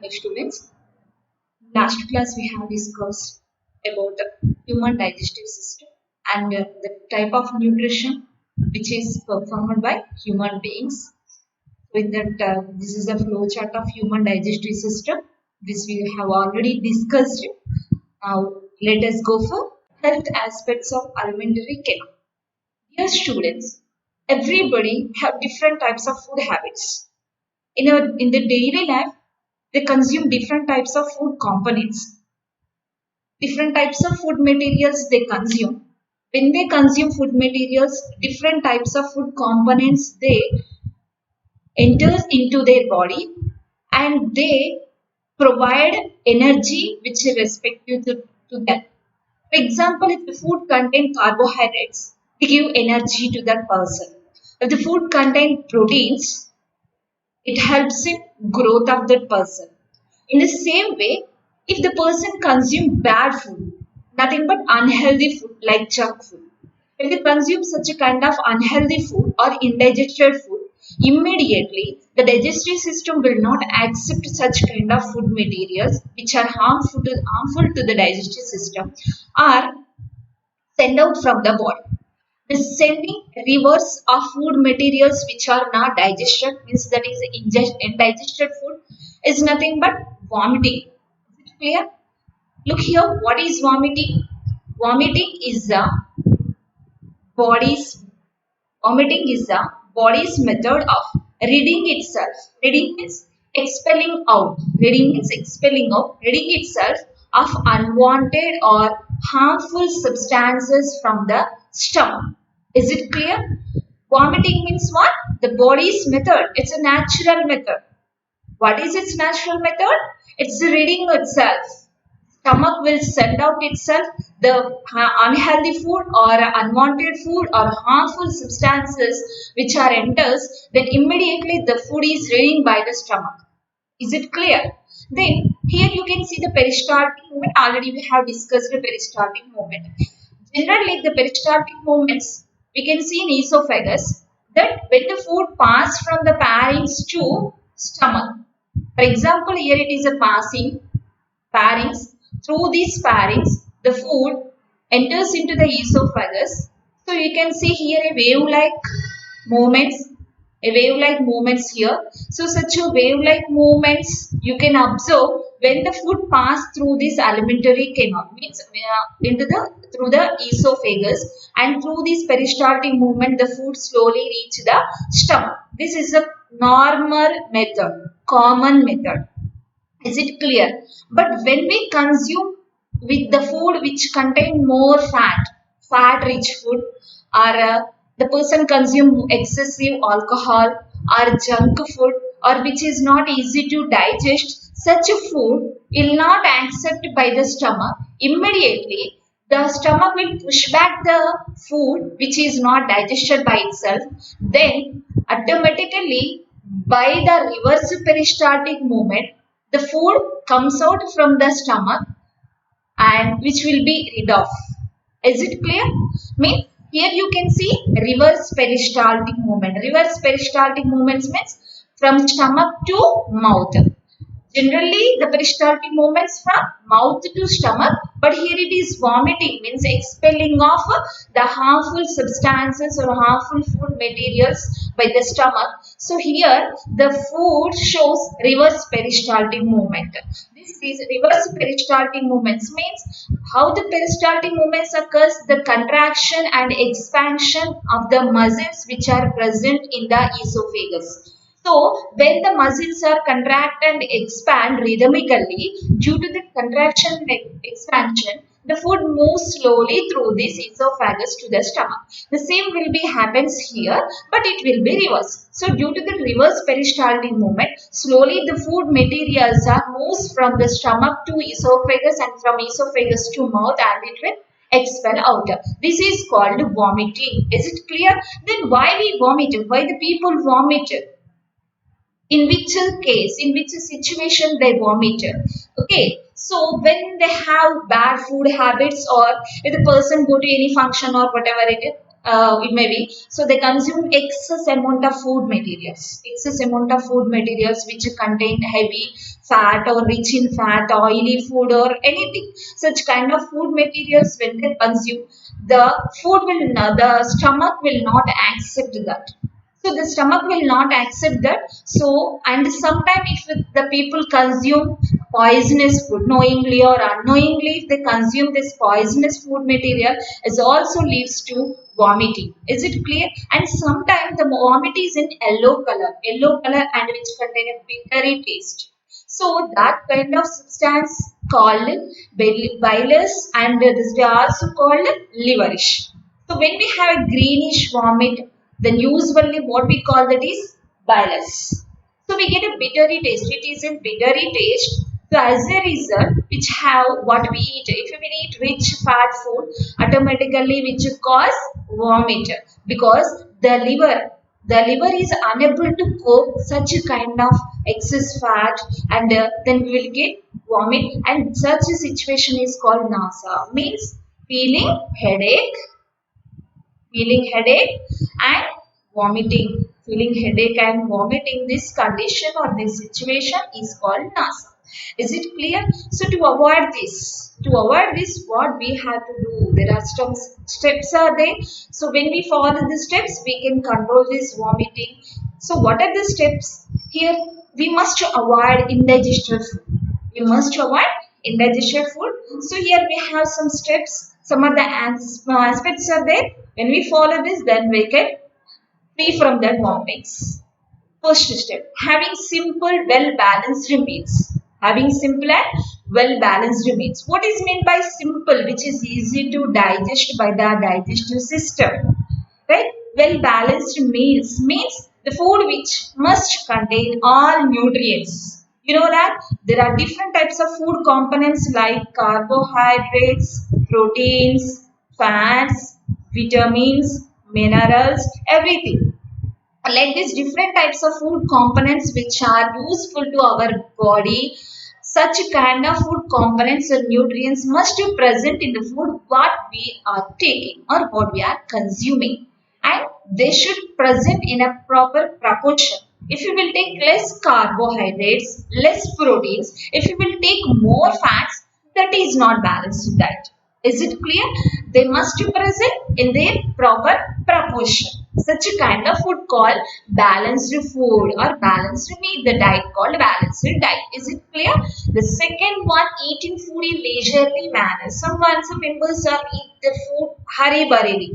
Hello students, last class we have discussed about the human digestive system and the type of nutrition which is performed by human beings. With that, this is the flow chart of human digestive system. This we have already discussed. Now let us go for health aspects of alimentary care. Dear students, everybody have different types of food habits. In the daily life, they consume different types of food components, different types of food materials they consume. When they consume food materials, different types of food components they enters into their body and they provide energy which is respective to them. For example, if the food contains carbohydrates, they give energy to that person. If the food contains proteins, it helps in growth of that person. In the same way, if the person consumes bad food, nothing but unhealthy food like junk food, if they consume such a kind of unhealthy food or indigested food, immediately the digestive system will not accept such kind of food materials which are harmful to the digestive system or send out from the body. The sending reverse of food materials which are not digested, means that is indigested food, is nothing but vomiting. Is it clear? Look here, what is vomiting? Vomiting is the body's body's method of ridding itself. Ridding means expelling out. Ridding means expelling out. Ridding itself of unwanted or harmful substances from the stomach. Is it clear? Vomiting means what? The body's method. It's a natural method. What is its natural method? It's ridding itself. Stomach will send out itself the unhealthy food or unwanted food or harmful substances which are enters, then immediately the food is ridding by the stomach. Is it clear? Then here you can see the peristaltic movement. Already we have discussed the peristaltic movement. Generally the peristaltic movements we can see in esophagus that when the food passes from the pharynx to stomach. For example, here it is a passing pharynx. Through these pharynx, the food enters into the esophagus. So you can see here a wave-like movements here. So such a wave-like movements you can observe when the food pass through this alimentary canal, means through the esophagus, and through this peristaltic movement the food slowly reach the stomach. This is a normal method, common method. Is it clear? But when we consume with the food which contain more fat rich food, or the person consume excessive alcohol or junk food, or which is not easy to digest, such a food will not accept by the stomach. Immediately the stomach will push back the food which is not digested by itself. Then automatically by the reverse peristaltic movement, the food comes out from the stomach and which will be rid of. Is it clear? Means here you can see reverse peristaltic movement. Reverse peristaltic movements means from stomach to mouth. Generally, the peristaltic movements from mouth to stomach, but here it is vomiting, means expelling of the harmful substances or harmful food materials by the stomach. So here the food shows reverse peristaltic movement. This is reverse peristaltic movements means how the peristaltic movements occurs, the contraction and expansion of the muscles which are present in the esophagus. So, when the muscles are contract and expand rhythmically, due to the contraction and expansion, the food moves slowly through this esophagus to the stomach. The same will be happens here, but it will be reverse. So, due to the reverse peristaltic movement, slowly the food materials are moves from the stomach to esophagus and from esophagus to mouth, and it will expel out. This is called vomiting. Is it clear? Then why we vomit? Why the people vomit? In which case, in which situation they vomit. Okay, so when they have bad food habits, or if the person go to any function or whatever it is, it may be. So they consume excess amount of food materials, which contain heavy fat or rich in fat, oily food or anything. Such kind of food materials when they consume, the stomach will not accept that. So the stomach will not accept that. So, and sometimes if the people consume poisonous food, knowingly or unknowingly, if they consume this poisonous food material, it also leads to vomiting. Is it clear? And sometimes the vomit is in yellow color and which contain a bittery taste. So that kind of substance called bilus, and this is also called liverish. So when we have a greenish vomit, then usually what we call that is bilus. So we get a bittery taste. It is a bittery taste. So as a result, which have what we eat. If we eat rich fat food, automatically which cause vomit, because the liver is unable to cope such a kind of excess fat, and then we will get vomit, and such a situation is called nasa, means feeling headache, and vomiting. Feeling headache and vomiting, this condition or this situation is called nasa. Is it clear? So to avoid this, what we have to do? There are some steps are there. So when we follow the steps, we can control this vomiting. So what are the steps? Here we must avoid indigested food. We must avoid indigested food. So here we have some steps. Some of the aspects are there. When we follow this, then we get free from that vomits. First step, having simple, well-balanced meals. Having simple and well-balanced meals. What is meant by simple? Which is easy to digest by the digestive system. Right? Well-balanced meals means the food which must contain all nutrients. You know that there are different types of food components like carbohydrates, proteins, fats, vitamins, minerals, everything. Like these different types of food components which are useful to our body. Such kind of food components and nutrients must be present in the food what we are taking or what we are consuming, and they should present in a proper proportion. If you will take less carbohydrates, less proteins, if you will take more fats, that is not balanced diet. Is it clear? They must be present in their proper proportion. Such a kind of food called balanced food or balanced meat. The diet called balanced diet. Is it clear? The second one, eating food in leisurely manner. Some members are eat the food hurry-burriedly.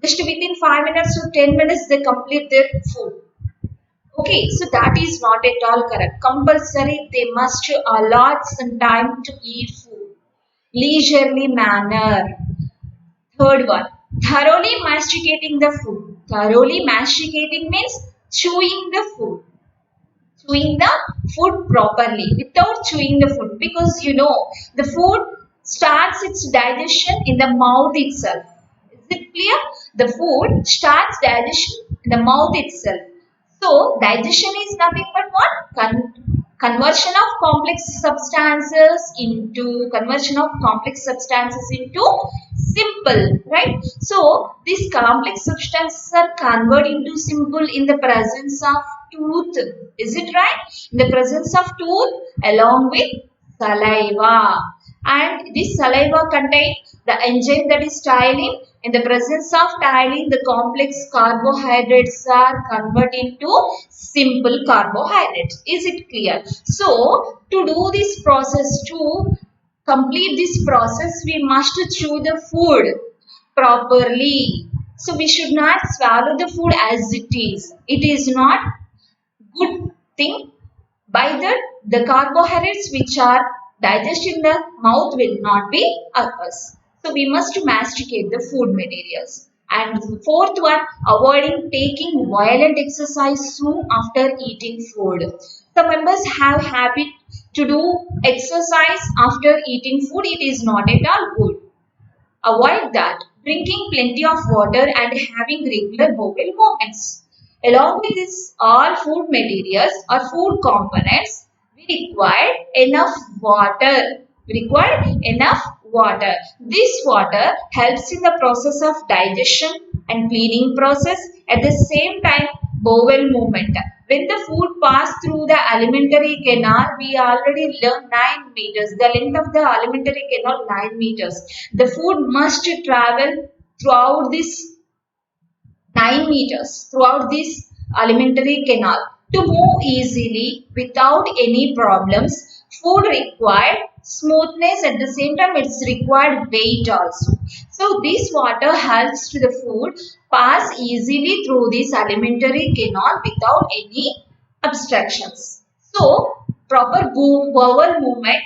Just within 5 minutes or 10 minutes they complete their food. Okay, so that is not at all correct. Compulsory, they must allot some time to eat food. Leisurely manner. Third one, thoroughly masticating the food. Thoroughly masticating means chewing the food. Chewing the food properly without chewing the food, because you know the food starts its digestion in the mouth itself. Is it clear? The food starts digestion in the mouth itself. So digestion is nothing but what? Conversion of complex substances into simple, right? So these complex substances are converted into simple in the presence of tooth. Is it right? In the presence of tooth along with saliva, and this saliva contains the enzyme that is ptyalin. In the presence of ptyalin, the complex carbohydrates are converted into simple carbohydrates. Is it clear? So to do this process, to complete this process, we must chew the food properly. So we should not swallow the food as it is. It is not good thing. By that, the carbohydrates which are digested in the mouth will not be occurs. So we must masticate the food materials. And the fourth one, avoiding taking violent exercise soon after eating food. Some members have habit to do exercise after eating food. It is not at all good. Avoid that. Drinking plenty of water and having regular bowel movements. Along with this, all food materials or food components, we require enough water. This water helps in the process of digestion and cleaning process. At the same time, bowel movement. When the food passed through the alimentary canal, we already learned 9 meters. The length of the alimentary canal 9 meters. The food must travel throughout this 9 meters throughout this alimentary canal. To move easily without any problems, food required smoothness, at the same time it's required weight also. So this water helps to the food pass easily through this alimentary canal without any obstructions. So proper bowel movement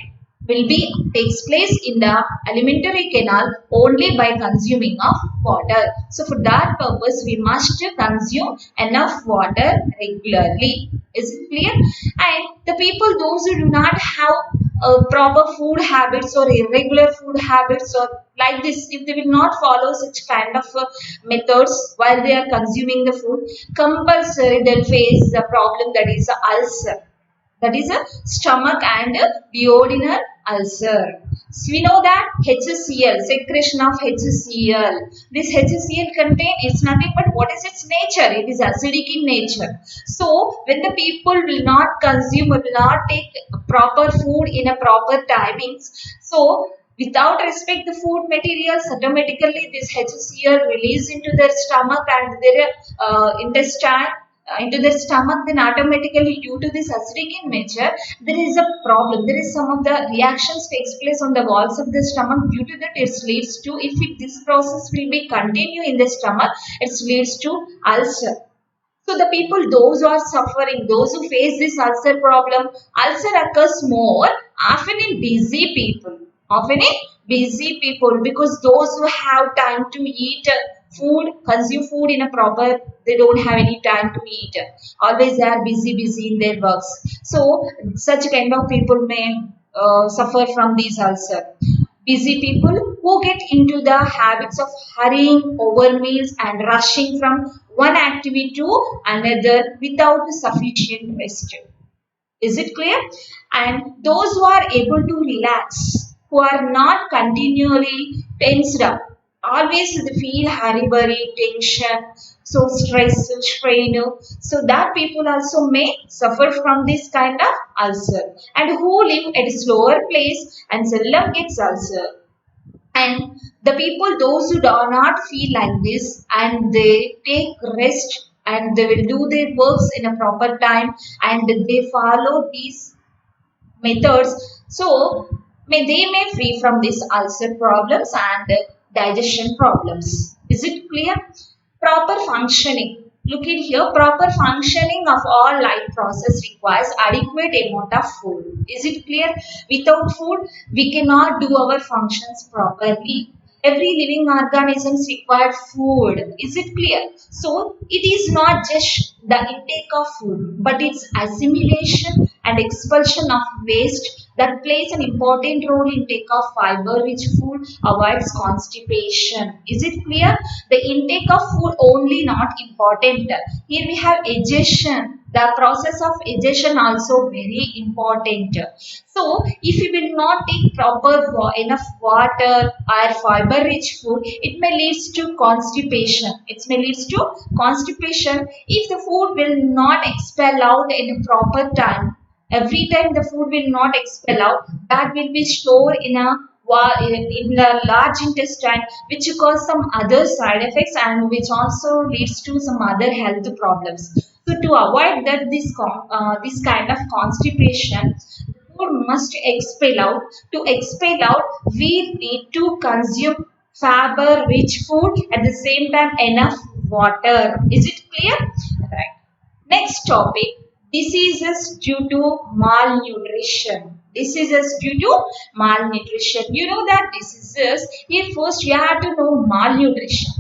will be takes place in the alimentary canal only by consuming of water. So for that purpose we must consume enough water regularly. Is it clear? And the people those who do not have proper food habits or irregular food habits or like this, if they will not follow such kind of methods while they are consuming the food, compulsory they'll face the problem that is ulcer, that is a stomach and a duodenal ulcer. So we know that HCl, secretion of HCl. This HCl contain is nothing but what is its nature? It is acidic in nature. So when the people will not consume or will not take proper food in a proper timings, so without respect the food materials, automatically this HCl release into their stomach and their intestine into their stomach, then automatically due to this acidic in nature there is a problem. There is some of the reactions takes place on the walls of the stomach. Due to that it leads to, if this process will be continue in the stomach, it leads to ulcer. So the people those who are suffering, those who face this ulcer problem, ulcer occurs more often in busy people, often in busy people, because those who have time to eat food, consume food in a proper, they don't have any time to eat. Always they are busy in their works. So such kind of people may suffer from these ulcer. Busy people who get into the habits of hurrying over meals and rushing from one activity to another without sufficient rest. Is it clear? And those who are able to relax, who are not continually tensed up, always they feel hurry, tension, so stress, strain. So that people also may suffer from this kind of ulcer. And who live at a slower place and seldom gets ulcer. And the people those who do not feel like this and they take rest and they will do their works in a proper time and they follow these methods, so they may free from these ulcer problems and digestion problems. Is it clear? Proper functioning. Look at here. Proper functioning of all life process requires adequate amount of food. Is it clear? Without food, we cannot do our functions properly. Every living organisms require food. Is it clear? So it is not just the intake of food, but its assimilation and expulsion of waste that plays an important role in take of fiber-rich food, avoids constipation. Is it clear? The intake of food only not important. Here we have digestion. The process of digestion also very important. So, if you will not take proper enough water or fiber-rich food, it may lead to constipation. It may lead to constipation if the food will not expel out in a proper time. Every time the food will not expel out, that will be stored in the large intestine, which cause some other side effects and which also leads to some other health problems. So to avoid that this kind of constipation, food must expel out. To expel out, we need to consume fiber rich food, at the same time enough water. Is it clear? Right. Next topic, diseases due to malnutrition. Diseases due to malnutrition. You know that diseases, here first you have to know malnutrition.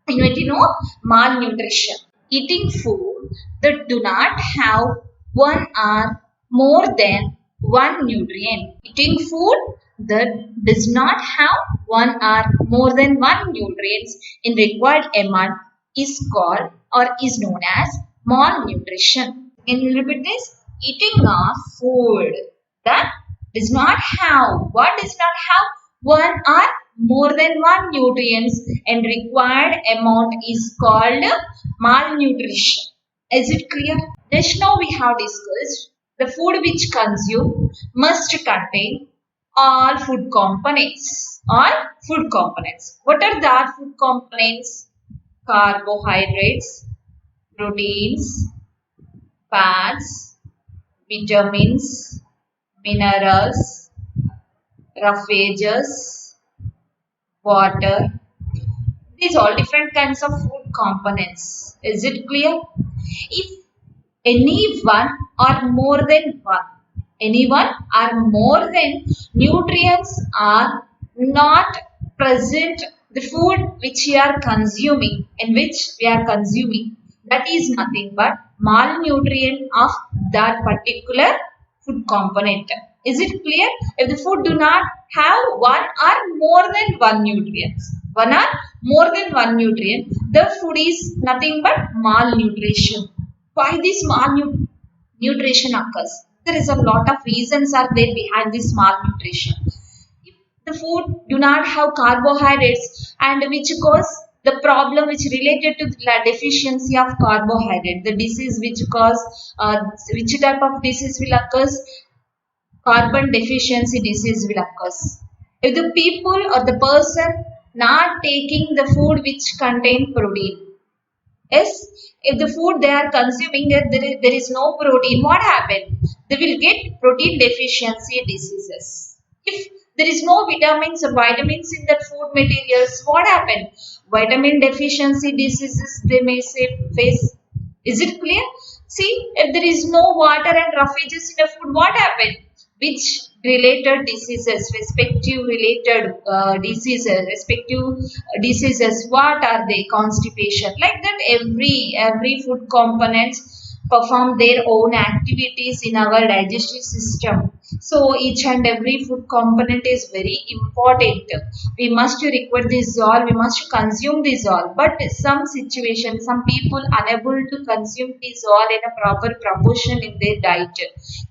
You need to know malnutrition. Eating food that do not have one or more than one nutrient. Eating food that does not have one or more than one nutrients in required amount is called or is known as malnutrition. Can you repeat this? Eating of food that does not have, what does not have one or more than one nutrients and required amount is called malnutrition. Is it clear? Just now we have discussed the food which consume must contain all food components. All food components. What are the food components? Carbohydrates, proteins, fats, vitamins, minerals, roughages, water. These all different kinds of food components. Is it clear? If anyone or more than one, anyone or more than nutrients are not present, the food which we are consuming, in which we are consuming, that is nothing but malnutrient of that particular food component. Is it clear? If the food do not have one or more than one nutrients, one or more than one nutrient, the food is nothing but malnutrition. Why this malnutrition occurs? There is a lot of reasons are there behind this malnutrition. If the food do not have carbohydrates and which cause the problem which related to the deficiency of carbohydrate, the disease which cause which type of disease will occur? Carbon deficiency disease will occur. If the people or the person not taking the food which contain protein, yes, if the food they are consuming there is no protein, what happened? They will get protein deficiency diseases. If there is no vitamins or vitamins in that food materials, what happened? Vitamin deficiency diseases they may say face. Is it clear? See, if there is no water and roughages in the food, what happened? Which related diseases, respective diseases, what are they? Constipation. Like that, every food components perform their own activities in our digestive system. So each and every food component is very important. We must require this all, we must consume this all. But some situations, some people unable to consume this all in a proper proportion in their diet.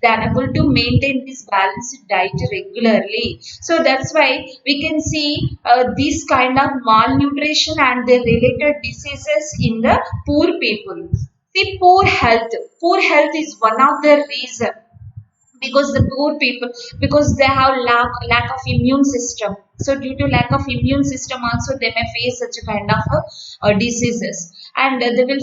They are unable to maintain this balanced diet regularly. So that's why we can see this kind of malnutrition and the related diseases in the poor people. See, poor health. Poor health is one of the reason because the poor people, because they have lack of immune system. So due to lack of immune system also they may face such a kind of diseases, and they will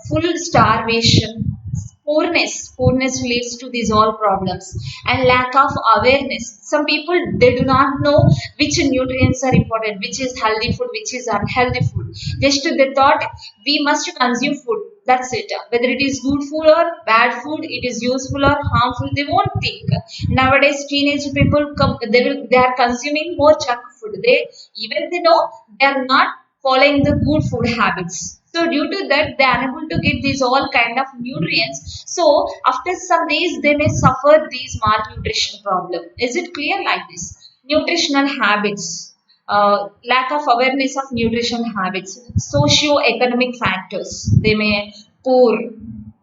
full starvation. Poorness leads to these all problems, and lack of awareness. Some people they do not know which nutrients are important, which is healthy food, which is unhealthy food. Just they thought we must consume food, that's it. Whether it is good food or bad food, it is useful or harmful, they won't think. Nowadays teenage people they are consuming more junk food. They even they know they are not following the good food habits. So due to that, they are unable to get these all kind of nutrients. So after some days, they may suffer these malnutrition problem. Is it clear like this? Nutritional habits, lack of awareness of nutrition habits, socio-economic factors. They may poor.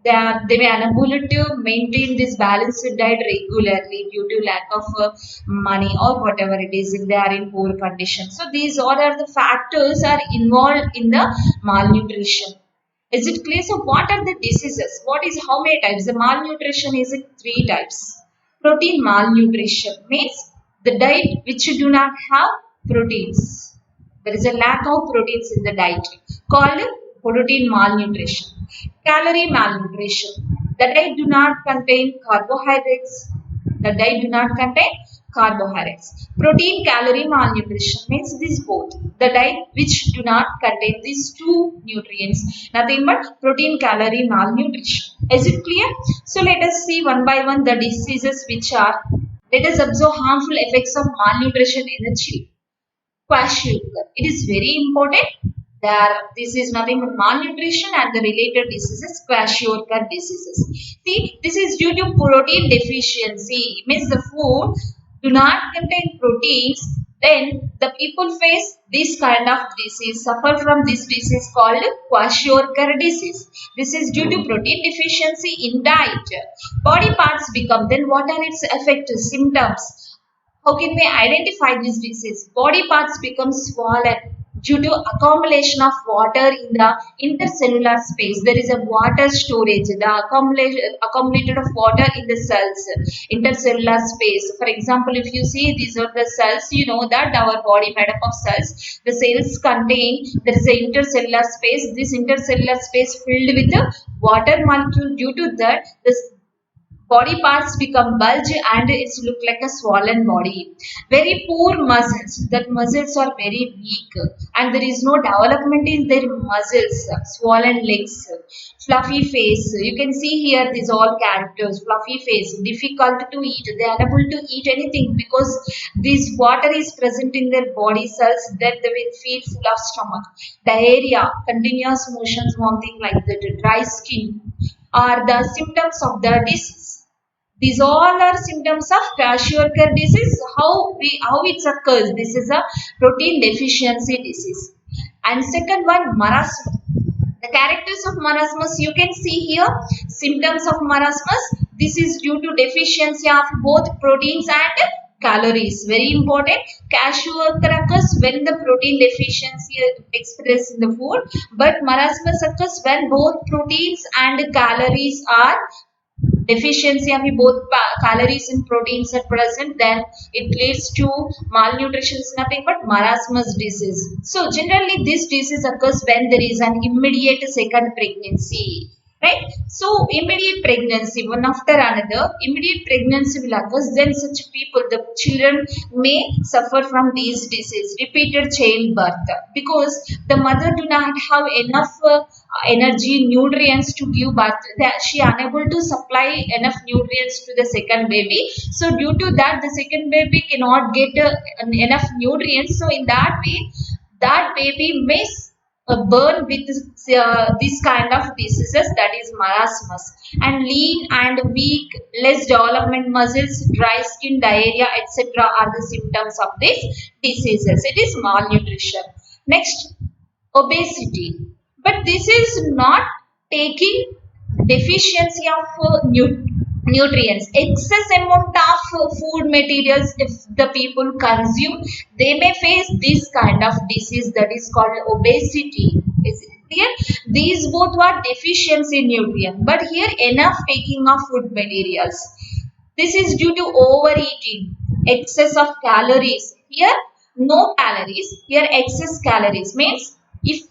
They may unable to maintain this balanced diet regularly due to lack of money or whatever it is if they are in poor condition. So these all are the factors are involved in the malnutrition. Is it clear? So what are the diseases? What is how many types? The malnutrition is in three types. Protein malnutrition means the diet which do not have proteins. There is a lack of proteins in the diet called protein malnutrition. Calorie malnutrition. The diet do not contain carbohydrates. The diet do not contain carbohydrates. Protein calorie malnutrition means these both. The diet which do not contain these two nutrients. Nothing but protein calorie malnutrition. Is it clear? So let us see one by one the diseases which are. Let us observe harmful effects of malnutrition in the children. Kwashiorkor. It is very important. This is nothing but malnutrition and the related diseases, Kwashiorkor diseases. See, this is due to protein deficiency. Means the food do not contain proteins. Then the people face this kind of disease, suffer from this disease called Kwashiorkor disease. This is due to protein deficiency in diet. Body parts become. Then what are its effects, symptoms? How can we identify this disease? Body parts become swollen due to accumulation of water in the intercellular space. There is a water storage, the accumulated of water in the cells, intercellular space. For example, if you see these are the cells, you know that our body made up of cells. The cells contain, there is a intercellular space. This intercellular space filled with a water molecule. Due to that, the body parts become bulge and it's look like a swollen body. Very poor muscles. That muscles are very weak and there is no development in their muscles. Swollen legs, fluffy face. You can see here these all characters. Fluffy face, difficult to eat. They are unable to eat anything because this water is present in their body cells that they will feel full of stomach. Diarrhea, continuous motions, vomiting like that. Dry skin are the symptoms of the disease. These all are symptoms of Kwashiorkor disease. How it occurs? This is a protein deficiency disease. And second one, marasmus. The characters of marasmus you can see here. Symptoms of marasmus. This is due to deficiency of both proteins and calories. Very important. Kwashiorkor occurs when the protein deficiency is expressed in the food, but marasmus occurs when both proteins and calories are deficiency of both calories and proteins are present, then it leads to malnutrition is nothing but marasmus disease. So generally this disease occurs when there is an immediate second pregnancy. Right? So immediate pregnancy, one after another, immediate pregnancy will occur. Then such people, the children may suffer from these disease, repeated childbirth, because the mother do not have enough energy, nutrients to give birth. She unable to supply enough nutrients to the second baby. So due to that, the second baby cannot get enough nutrients. So in that way, that baby may burn with this kind of diseases, that is marasmus. And lean and weak, less development muscles, dry skin, diarrhea, etc. are the symptoms of these diseases. It is malnutrition. Next, obesity. But this is not taking deficiency of nutrients. Excess amount of food materials if the people consume, they may face this kind of disease, that is called obesity. Is it clear? These both are deficiency in nutrient, but here enough taking of food materials. This is due to overeating, excess of calories. Here no calories, here excess calories means if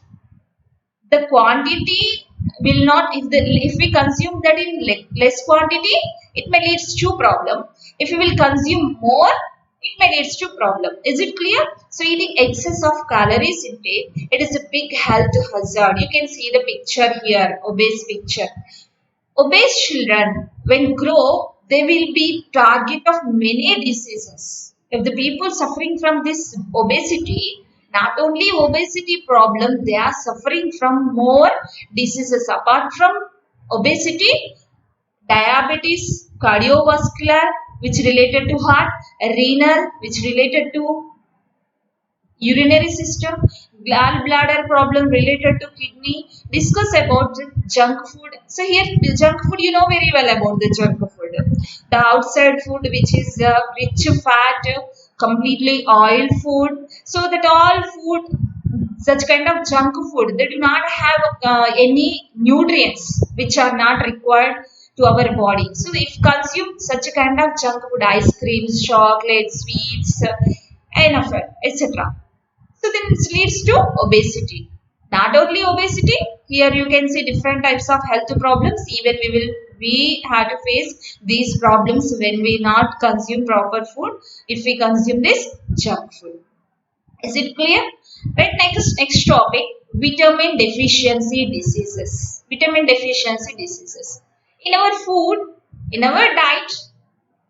the quantity will not, if we consume that in less quantity, it may leads to problem. If we will consume more, it may leads to problem. Is it clear? So eating excess of calories intake, it is a big health hazard. You can see the picture here, obese picture. Obese children when grow, they will be target of many diseases. If the people suffering from this obesity, not only obesity problem, they are suffering from more diseases apart from obesity, diabetes, cardiovascular, which related to heart, renal, which related to urinary system, gallbladder problem related to kidney. Discuss about the junk food. So here the junk food, you know very well about the junk food. The outside food which is rich fat, completely oil food. So that all food, such kind of junk food, they do not have any nutrients which are not required to our body. So if consume such a kind of junk food, ice creams, chocolates, sweets, enough, etc. So then it leads to obesity. Not only obesity, here you can see different types of health problems. Even we have to face these problems when we not consume proper food, if we consume this junk food. Is it clear? Right, next topic, vitamin deficiency diseases. Vitamin deficiency diseases. In our food, in our diet,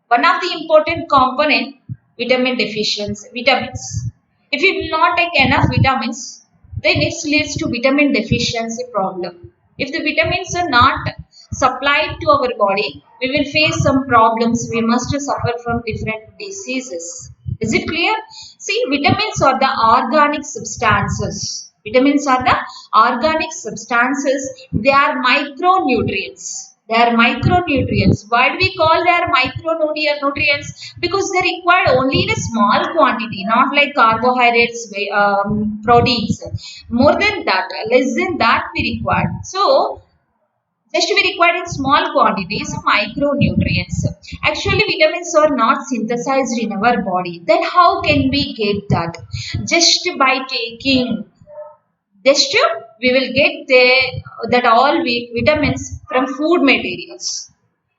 one of the important component, vitamin deficiency, vitamins. If we will not take enough vitamins, then it leads to vitamin deficiency problem. If the vitamins are not supplied to our body, we will face some problems. We must suffer from different diseases. Is it clear? See, vitamins are the organic substances. Vitamins are the organic substances. They are micronutrients. They are micronutrients. Why do we call they are micronutrients? Because they are required only in a small quantity, not like carbohydrates, proteins. More than that, less than that we require. So, just we require in small quantities micronutrients. Actually, vitamins are not synthesized in our body. Then how can we get that? Just by taking just we will get that all vitamins from food materials.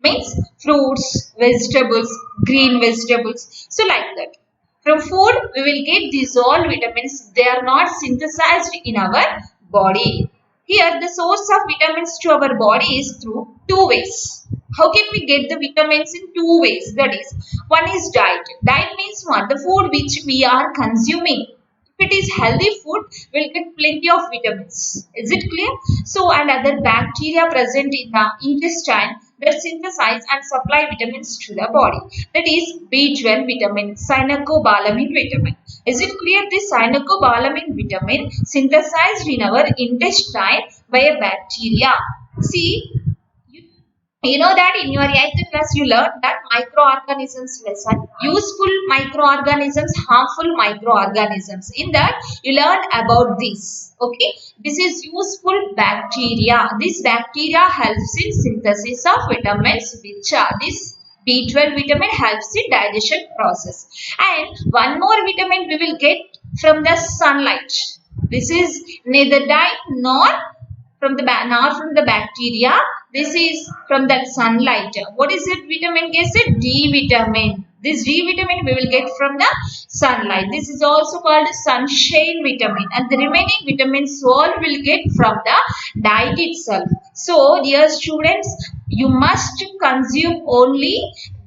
Means fruits, vegetables, green vegetables. So like that. From food we will get these all vitamins. They are not synthesized in our body. Here the source of vitamins to our body is through two ways. How can we get the vitamins in two ways? That is, one is diet. Diet means what? The food which we are consuming. If it is healthy food, we'll get plenty of vitamins. Is it clear? So, and other bacteria present in the intestine that synthesize and supply vitamins to the body. That is B12 vitamin, cyanocobalamin vitamin. Is it clear? This cyanocobalamin vitamin synthesized in our intestine by a bacteria. See, you know that in your 8th class you learned that microorganisms lesson, useful microorganisms, harmful microorganisms. In that you learned about this. Okay, this is useful bacteria. This bacteria helps in synthesis of vitamins, which are this B12 vitamin helps in digestion process. And one more vitamin we will get from the sunlight. This is neither diet nor from the not from the bacteria. This is from that sunlight. What is it? Vitamin K? Said D vitamin. This D vitamin we will get from the sunlight. This is also called sunshine vitamin, and the remaining vitamins all will get from the diet itself. So, dear students, you must consume only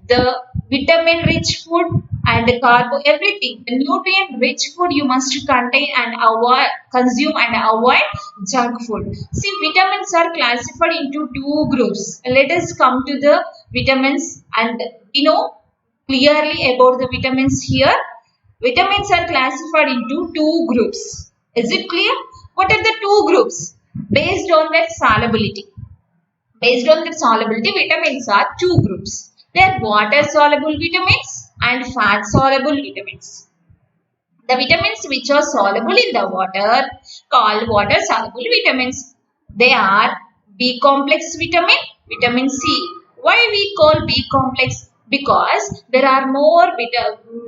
the vitamin rich food and the carbo, everything, the nutrient rich food you must contain and avoid, consume and avoid junk food. See, vitamins are classified into two groups. Let us come to the vitamins, and we know clearly about the vitamins here. Vitamins are classified into two groups. Is it clear? What are the two groups? Based on their solubility. Based on their solubility, vitamins are two groups. They are water soluble vitamins and fat soluble vitamins. The vitamins which are soluble in the water called water soluble vitamins. They are B complex vitamin, vitamin C. Why we call B complex? Because there are more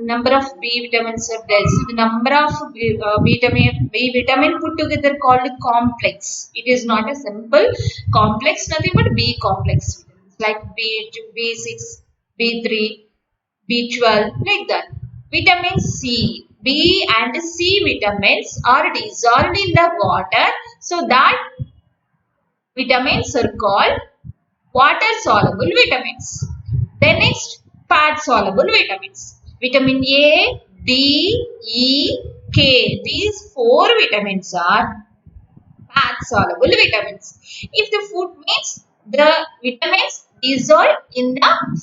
number of B vitamins are there. So the number of B vitamin put together called complex. It is not a simple complex, nothing but B complex vitamins like B2, B6, B3, B12, like that. Vitamin C. B and C vitamins are dissolved in the water. So that vitamins are called water soluble vitamins. Then next, fat soluble vitamins. Vitamin A, D, E, K. These four vitamins are fat soluble vitamins. If the food means the vitamins dissolve in the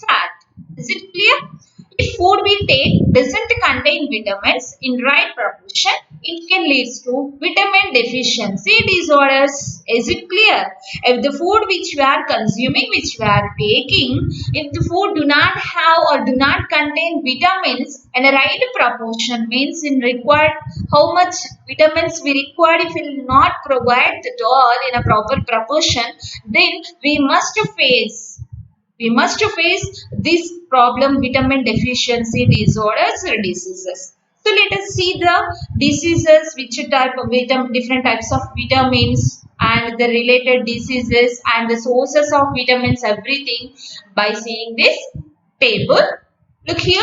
fat. Is it clear? If food we take doesn't contain vitamins in right proportion, it can lead to vitamin deficiency disorders. Is it clear? If the food which we are consuming, which we are taking, if the food do not have or do not contain vitamins in a right proportion, means in required how much vitamins we require, if we will not provide the all in a proper proportion, then we must face this problem, vitamin deficiency disorders or diseases. So let us see the diseases, which type of different types of vitamins and the related diseases and the sources of vitamins, everything by seeing this table. Look here.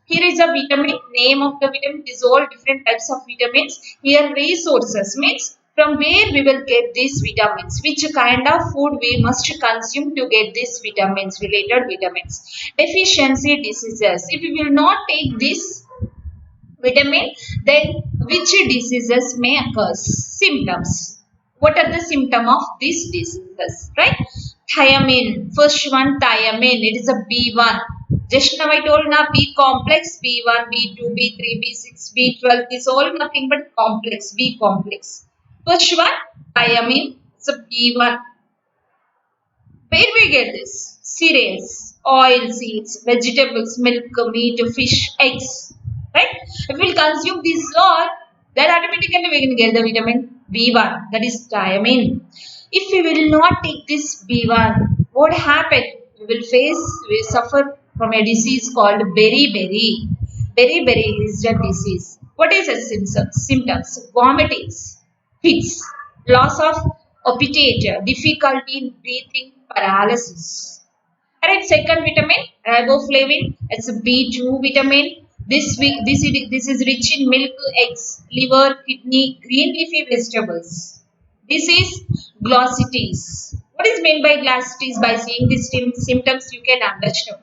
Here is a vitamin, name of the vitamin. These all different types of vitamins. Here resources means from where we will get these vitamins, which kind of food we must consume to get these vitamins, related vitamins. Deficiency diseases. If we will not take this vitamin, then which diseases may occur? Symptoms. What are the symptoms of these diseases? Right? Thiamine. First one, thiamine. It is a B1. Just now I told now B complex, B1, B2, B3, B6, B12. This all nothing but complex, B complex. First one, thiamine. It's a B1. Where we get this? Cereals, oil seeds, vegetables, milk, meat, fish, eggs. Right? If we consume these all, then automatically we can get the vitamin B1, that is thiamine. If we will not take this B1, what happen? We suffer from a disease called beriberi. Beriberi is the disease. What is the symptoms? Symptoms: vomitings, fits, loss of appetite, difficulty in breathing, paralysis. Alright, second vitamin, riboflavin. It's a B2 vitamin. This is rich in milk, eggs, liver, kidney, green leafy vegetables. This is glossitis. What is meant by glossitis? By seeing these symptoms, you can understand.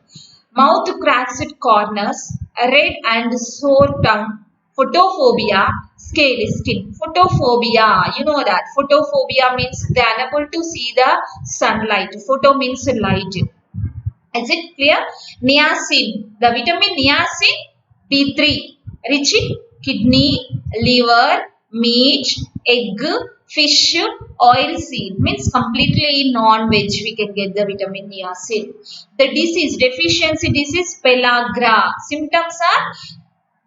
Mouth cracks at corners, a red and sore tongue, photophobia, scaly skin. Photophobia, you know that. Photophobia means they are unable to see the sunlight. Photo means light. Is it clear? Niacin. The vitamin niacin, B3, rich in kidney, liver, meat, egg, fish, oil seed. Means completely non-veg we can get the vitamin niacin. The disease, deficiency disease, pellagra. Symptoms are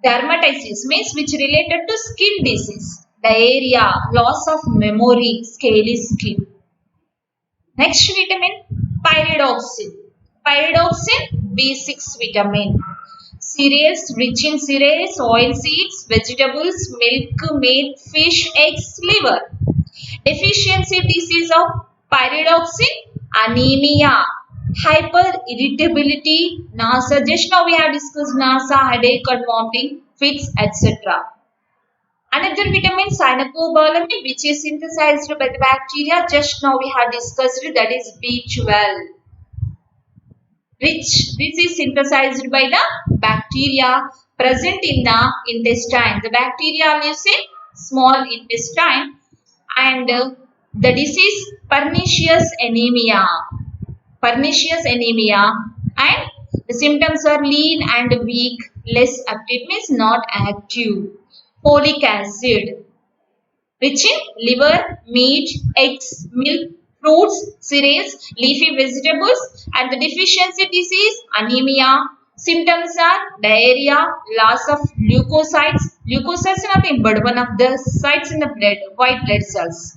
dermatitis, means which related to skin disease. Diarrhea, loss of memory, scaly skin. Next vitamin, pyridoxine. Pyridoxine, B6 vitamin. Cereals, rich in cereals, oil seeds, vegetables, milk, meat, fish, eggs, liver. Deficiency disease of pyridoxine, anemia, hyperirritability, NASA. Just now we have discussed NASA, headache and vomiting, fits, etc. Another vitamin, cyanocobalamin, which is synthesized by the bacteria. Just now we have discussed, that is B12. This is synthesized by the bacteria present in the intestine. The bacteria lives in small intestine, and the disease pernicious anemia. Pernicious anemia, and the symptoms are lean and weak, less active, means not active. Folic acid, rich in liver, meat, eggs, milk, fruits, cereals, leafy vegetables, and the deficiency disease, anemia. Symptoms are diarrhea, loss of leukocytes. Leukocytes is nothing but one of the sites in the blood, white blood cells.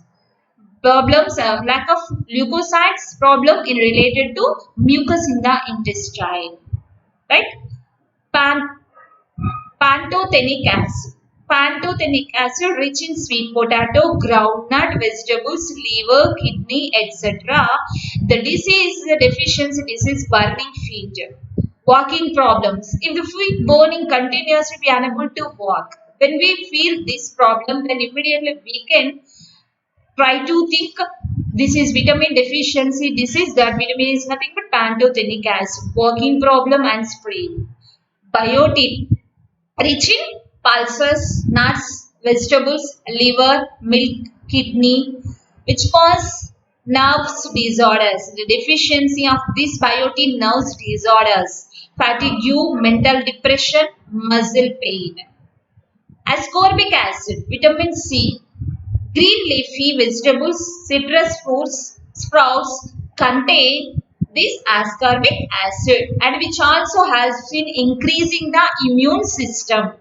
Problems, lack of leukocytes, problem in related to mucus in the intestine. Right? Pan Pantothenic acid. Pantothenic acid rich in sweet potato, groundnut, vegetables, liver, kidney, etc. The disease, the deficiency disease, burning feet. Walking problems. If the feet burning continuously, we are unable to walk. When we feel this problem, then immediately we can try to think this is vitamin deficiency disease. That vitamin is nothing but pantothenic acid. Walking problem and sprain. Biotin, rich in pulses, nuts, vegetables, liver, milk, kidney, which cause nerves disorders. The deficiency of this biotin nerves disorders, fatigue, mental depression, muscle pain. Ascorbic acid, vitamin C, green leafy vegetables, citrus fruits, sprouts contain this ascorbic acid, and which also has been increasing the immune system.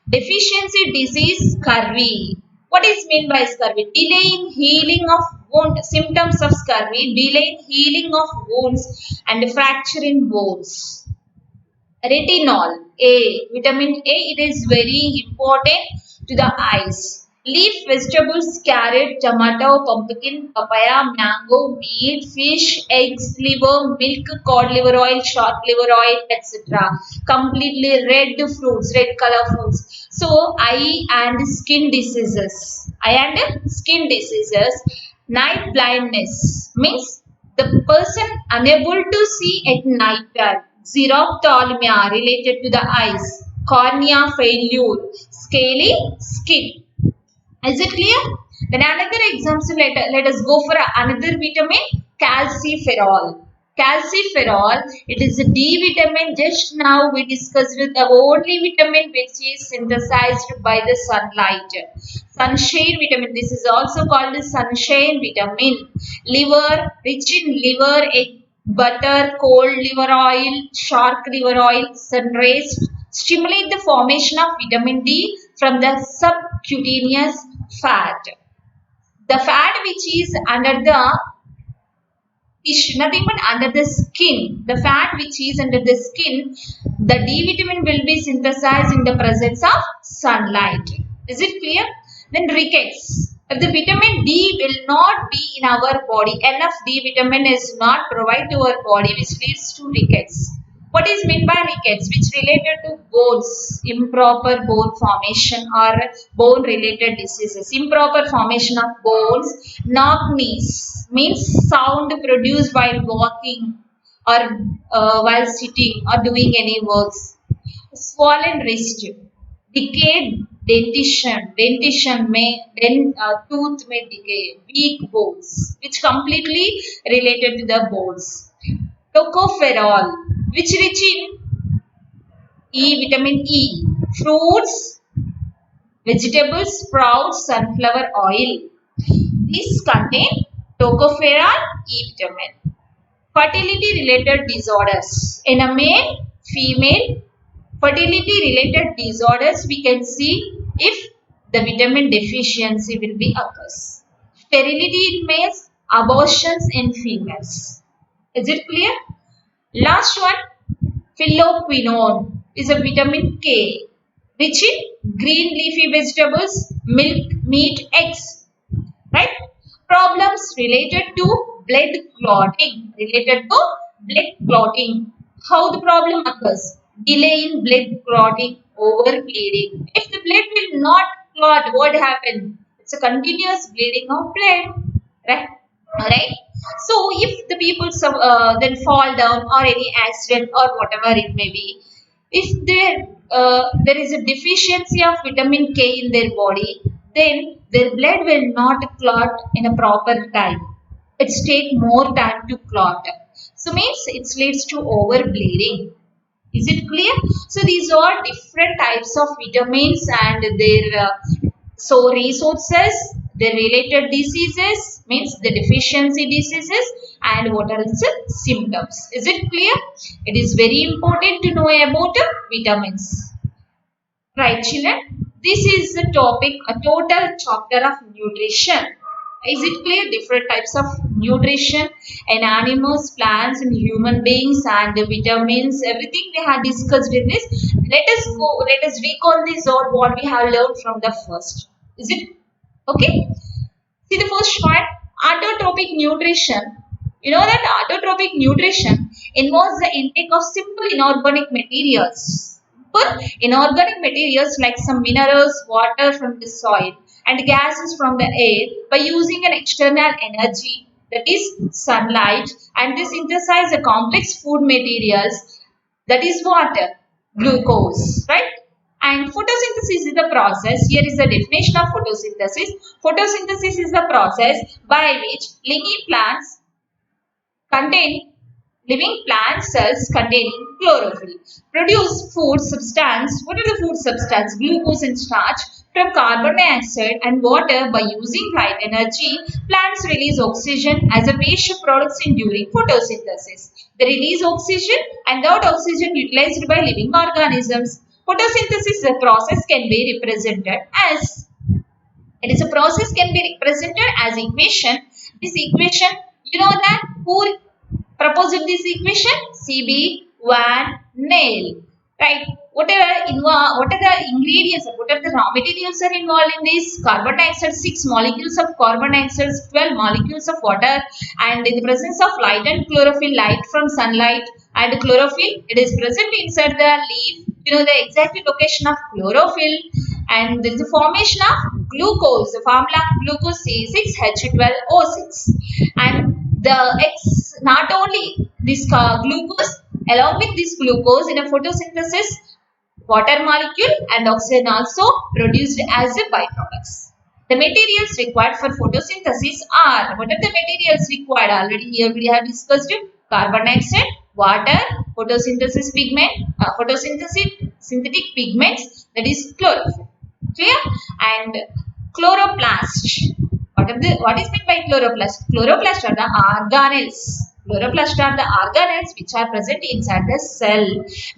Deficiency disease, scurvy. What is meant by scurvy? Delaying healing of wound. Symptoms of scurvy: delaying healing of wounds and fracture in bones. Retinol, A, vitamin A, it is very important to the eyes. Leaf vegetables, carrot, tomato, pumpkin, papaya, mango, meat, fish, eggs, liver, milk, cod liver oil, shark liver oil, etc. Completely red fruits, red color fruits. So, eye and skin diseases. Eye and skin diseases. Night blindness means the person unable to see at night time. Xerophthalmia related to the eyes. Cornea failure. Scaly skin. Is it clear? Then another example, let us go for another vitamin, calciferol. Calciferol, it is a D vitamin. Just now we discussed the only vitamin which is synthesized by the sunlight. Sunshine vitamin, this is also called sunshine vitamin. Liver, rich in liver, egg, butter, cold liver oil, shark liver oil, sun rays stimulate the formation of vitamin D from the subcutaneous fat. The fat which is under the is nothing but under the skin. The fat which is under the skin, the D vitamin will be synthesized in the presence of sunlight. Is it clear? Then rickets. If the vitamin D will not be in our body, enough D vitamin is not provided to our body, which leads to rickets. What is meant by rickets? Which related to bones, improper bone formation or bone related diseases. Improper formation of bones. Knock knees means sound produced while walking or while sitting or doing any works. Swollen wrist. Decayed dentition may tooth may decay. Weak bones, which completely related to the bones. Tocopherol, which rich in vitamin E, fruits, vegetables, sprouts, sunflower oil. These contain tocopherol, E vitamin. Fertility related disorders. In a male, female, fertility related disorders we can see if the vitamin deficiency will be occurs. Sterility in males, abortions in females. Is it clear? Last one, phylloquinone is a vitamin K, rich in green leafy vegetables, milk, meat, eggs. Right? Problems related to blood clotting. Related to blood clotting. How the problem occurs? Delay in blood clotting, over bleeding. If the blood will not clot, what happens? It's a continuous bleeding of blood. Right? Alright. So if the people then fall down or any accident or whatever it may be, if there is a deficiency of vitamin K in their body, then their blood will not clot in a proper time. It's take more time to clot. So means it leads to over bleeding. Is it clear? So these are different types of vitamins and their resources, the related diseases means the deficiency diseases and what are the symptoms. Is it clear? It is very important to know about vitamins. Right, children? This is the topic, a total chapter of nutrition. Is it clear? Different types of nutrition in animals, plants, and human beings, and the vitamins, everything we have discussed in this. Let us recall this or what we have learned from the first. Is it okay? See the first one, autotrophic nutrition. You know that autotrophic nutrition involves the intake of simple inorganic materials. Inorganic materials like some minerals, water from the soil and gases from the air by using an external energy, that is sunlight, and they synthesize the complex food materials, that is water, glucose, right? And photosynthesis is the process. Here is the definition of photosynthesis. Photosynthesis is the process by which living plant cells containing chlorophyll produce food substance. What are the food substance? Glucose and starch from carbon dioxide and water. By using light energy, plants release oxygen as a waste products during photosynthesis. They release oxygen and that oxygen utilized by living organisms. Photosynthesis is a process can be represented as, it is a process can be represented as equation. This equation, you know that who proposed this equation? C.B. Van Nel. Right? What are the ingredients? What are the raw materials are involved in this? Carbon dioxide, 6 molecules of carbon dioxide, 12 molecules of water, and in the presence of light and chlorophyll, light from sunlight and chlorophyll, it is present inside the leaf. You know the exact location of chlorophyll, and there is the formation of glucose. The formula of glucose C6H12O6, and not only this glucose, along with this glucose in a photosynthesis, water molecule and oxygen also produced as a byproducts. The materials required for photosynthesis are, what are the materials required? Already here we have discussed it. carbon dioxide, water, photosynthesis pigment, photosynthesis synthetic pigments, that is chlorophyll. Clear? And chloroplast. What is meant by chloroplast? Chloroplast are the organelles. Chloroplast are the organelles which are present inside the cell.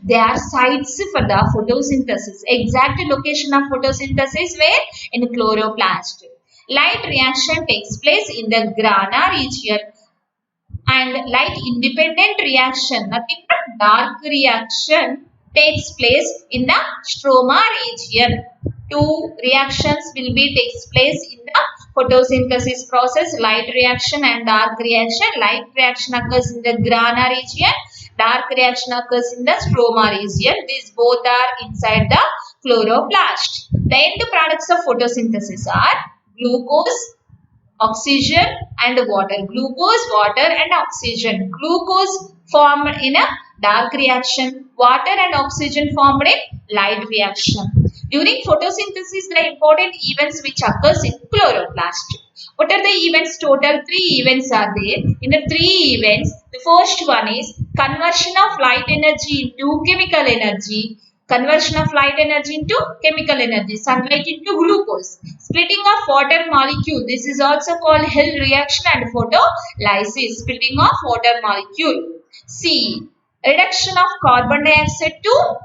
They are sites for the photosynthesis. Exact location of photosynthesis where? In chloroplast. Light reaction takes place in the grana region, and light independent reaction, nothing but dark reaction, takes place in the stroma region. Two reactions will be takes place in the photosynthesis process, light reaction and dark reaction. Light reaction occurs in the grana region, dark reaction occurs in the stroma region. These both are inside the chloroplast. The end products of photosynthesis are glucose, oxygen and water. Glucose, water and oxygen. Glucose formed in a dark reaction. Water and oxygen formed in light reaction. During photosynthesis, the important events which occurs in chloroplast. What are the events? Total 3 events are there. In the 3 events, the first one is conversion of light energy into chemical energy. Conversion of light energy into chemical energy, sunlight into glucose. Splitting of water molecule, this is also called Hill reaction and photolysis. Splitting of water molecule. C. Reduction of carbon dioxide to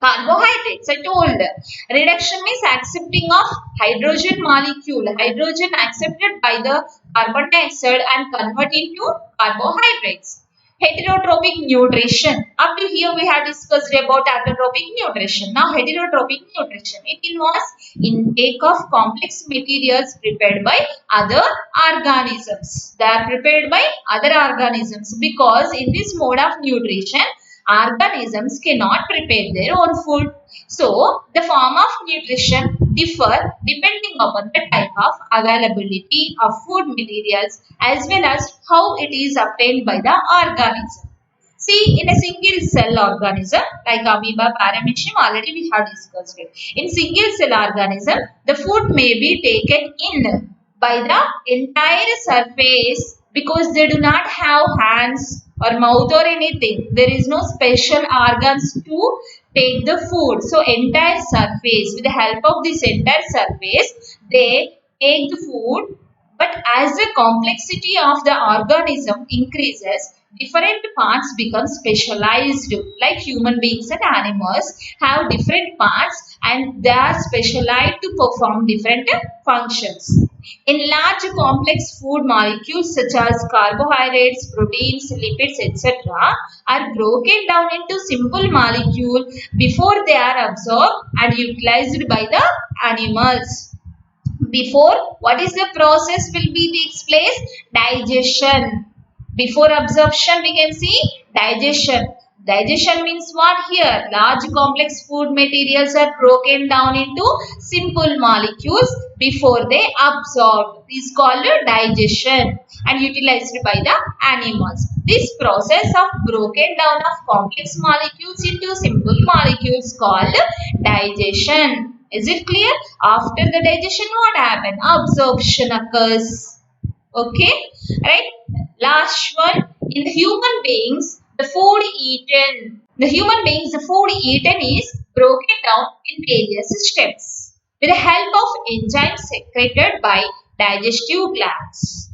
carbohydrates. I told. Reduction means accepting of hydrogen molecule. Hydrogen accepted by the carbon dioxide and convert into carbohydrates. Heterotrophic nutrition. Up to here we have discussed about heterotrophic nutrition. Now heterotrophic nutrition. It involves intake of complex materials prepared by other organisms. They are prepared by other organisms because in this mode of nutrition, organisms cannot prepare their own food. So, the form of nutrition differ depending upon the type of availability of food materials as well as how it is obtained by the organism. See, in a single cell organism like amoeba, paramecium, already we have discussed it. In single cell organism, the food may be taken in by the entire surface because they do not have hands or mouth or anything. There is no special organs to take the food. So, entire surface, with the help of this entire surface, they take the food. But as the complexity of the organism increases, different parts become specialized. Like human beings and animals have different parts and they are specialized to perform different functions. In large complex food molecules such as carbohydrates, proteins, lipids, etc. are broken down into simple molecules before they are absorbed and utilized by the animals. Before, what is the process will be takes place? Digestion. Before absorption, we can see digestion. Digestion means what here? Large complex food materials are broken down into simple molecules before they absorbed. This is called digestion and utilized by the animals. This process of broken down of complex molecules into simple molecules called digestion. Is it clear? After the digestion, what happens? Absorption occurs. Okay, right? Last one, in the human beings, the food eaten. The food eaten is broken down in various steps with the help of enzymes secreted by digestive glands,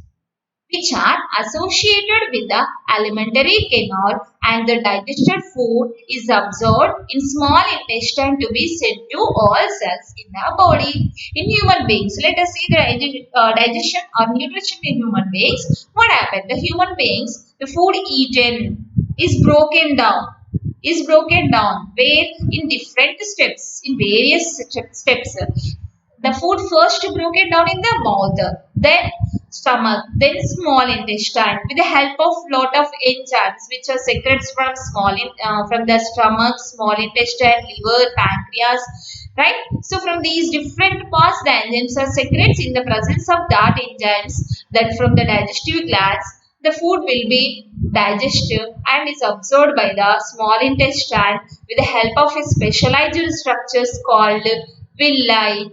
which are associated with the alimentary canal, and the digested food is absorbed in small intestine to be sent to all cells in the body. In human beings, let us see the digestion or nutrition in human beings. What happened? The human beings, the food eaten is broken down. Where? In different steps, in various steps. The food first broken down in the mouth, then stomach, then small intestine with the help of lot of enzymes which are secreted from from the stomach, small intestine, liver, pancreas, right? So from these different parts, the enzymes are secreted. In the presence of that enzymes, that from the digestive glands, the food will be digested and is absorbed by the small intestine with the help of a specialized structures called villi.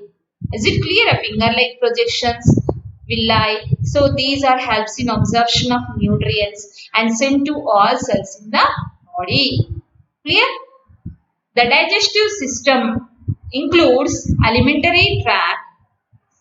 Is it clear? A finger-like projections. villi. So these are helps in absorption of nutrients and sent to all cells in the body. Clear? The digestive system includes alimentary tract,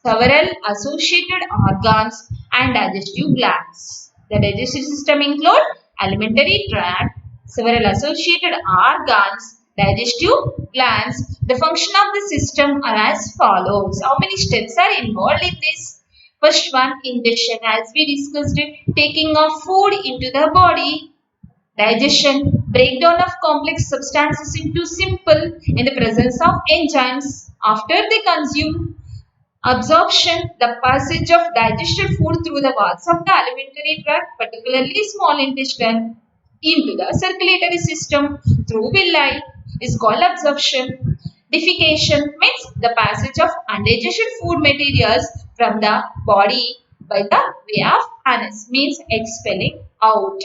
several associated organs and digestive glands. The digestive system includes alimentary tract, several associated organs, digestive glands. The function of the system are as follows. How many steps are involved in this? First one, ingestion, as we discussed it, taking of food into the body. Digestion, breakdown of complex substances into simple in the presence of enzymes after they consume. Absorption, the passage of digested food through the walls of the alimentary tract, particularly small intestine, into the circulatory system through villi is called absorption. Defecation means the passage of undigested food materials from the body by the way of anus, means expelling out.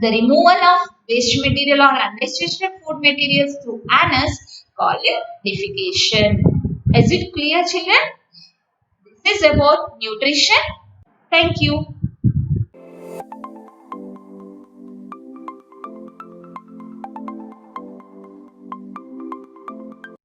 The removal of waste material or undigested food materials through anus called defecation. Is it clear, children? This is about nutrition. Thank you.